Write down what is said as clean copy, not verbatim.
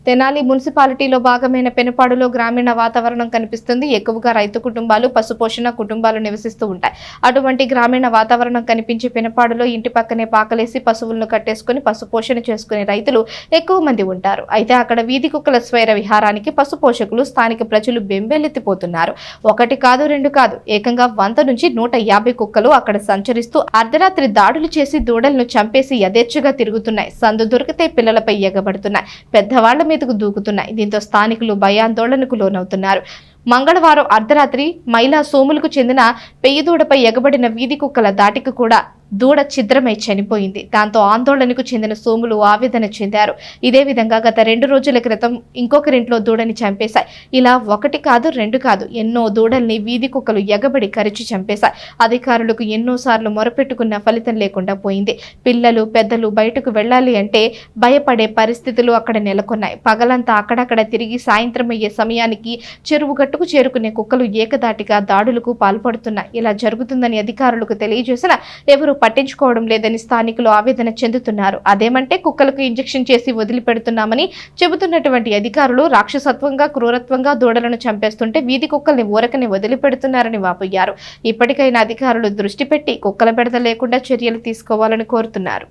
తెనాలి మున్సిపాలిటీలో భాగమైన పెనుపాడులో గ్రామీణ వాతావరణం కనిపిస్తుంది. ఎక్కువగా రైతు కుటుంబాలు, పశుపోషణ కుటుంబాలు నివసిస్తూ ఉంటాయి. అటువంటి గ్రామీణ వాతావరణం కనిపించే పెనుపాడులో ఇంటి పక్కనే పాకలేసి పశువులను కట్టేసుకుని పశుపోషణ చేసుకునే రైతులు ఎక్కువ మంది ఉంటారు. అయితే అక్కడ వీధి కుక్కల స్వైర విహారానికి పశు పోషకులు, స్థానిక ప్రజలు బెంబేలెత్తిపోతున్నారు. ఒకటి కాదు, రెండు కాదు, ఏకంగా 100 నుంచి 150 కుక్కలు అక్కడ సంచరిస్తూ అర్ధరాత్రి దాడులు చేసి దూడలను చంపేసి యథేచ్ఛగా తిరుగుతున్నాయి. సందు దొరికితే పిల్లలపై ఎగబడుతున్నాయి, పెద్దవాళ్ల మీదకు దూకుతున్నాయి. దీంతో స్థానికులు భయాందోళనకు లోనవుతున్నారు. మంగళవారం అర్ధరాత్రి మైలా సోములకు చెందిన పెయ్యదూడపై ఎగబడిన వీధి కుక్కల దాటికి కూడా దూడ ఛిద్రమై చనిపోయింది. దాంతో ఆందోళనకు చెందిన సోములు ఆవేదన చెందారు. ఇదే విధంగా గత 2 రోజుల క్రితం ఇంకొకరింట్లో దూడని చంపేశాయి. ఇలా ఒకటి కాదు, రెండు కాదు, ఎన్నో దూడల్ని వీధి కుక్కలు ఎగబడి కరిచి చంపేశాయి. అధికారులకు ఎన్నోసార్లు మొరపెట్టుకున్న ఫలితం లేకుండా పోయింది. పిల్లలు, పెద్దలు బయటకు వెళ్లాలి అంటే భయపడే పరిస్థితులు అక్కడ నెలకొన్నాయి. పగలంతా అక్కడక్కడ తిరిగి సాయంత్రం అయ్యే సమయానికి చెరువు గట్టుకు చేరుకునే కుక్కలు ఏకదాటిగా దాడులకు పాల్పడుతున్నాయి. ఇలా జరుగుతుందని అధికారులకు తెలియజేసిన ఎవరు పట్టించుకోవడం లేదని స్థానికులు ఆవేదన చెందుతున్నారు. అదేమంటే కుక్కలకు ఇంజెక్షన్ చేసి వదిలిపెడుతున్నామని చెబుతున్నటువంటి అధికారులు రాక్షసత్వంగా, క్రూరత్వంగా దూడలను చంపేస్తుంటే వీధి కుక్కల్ని ఊరకని వదిలిపెడుతున్నారని వాపోయారు. ఇప్పటికైనా అధికారులు దృష్టి పెట్టి కుక్కల బెడద లేకుండా చర్యలు తీసుకోవాలని కోరుతున్నారు.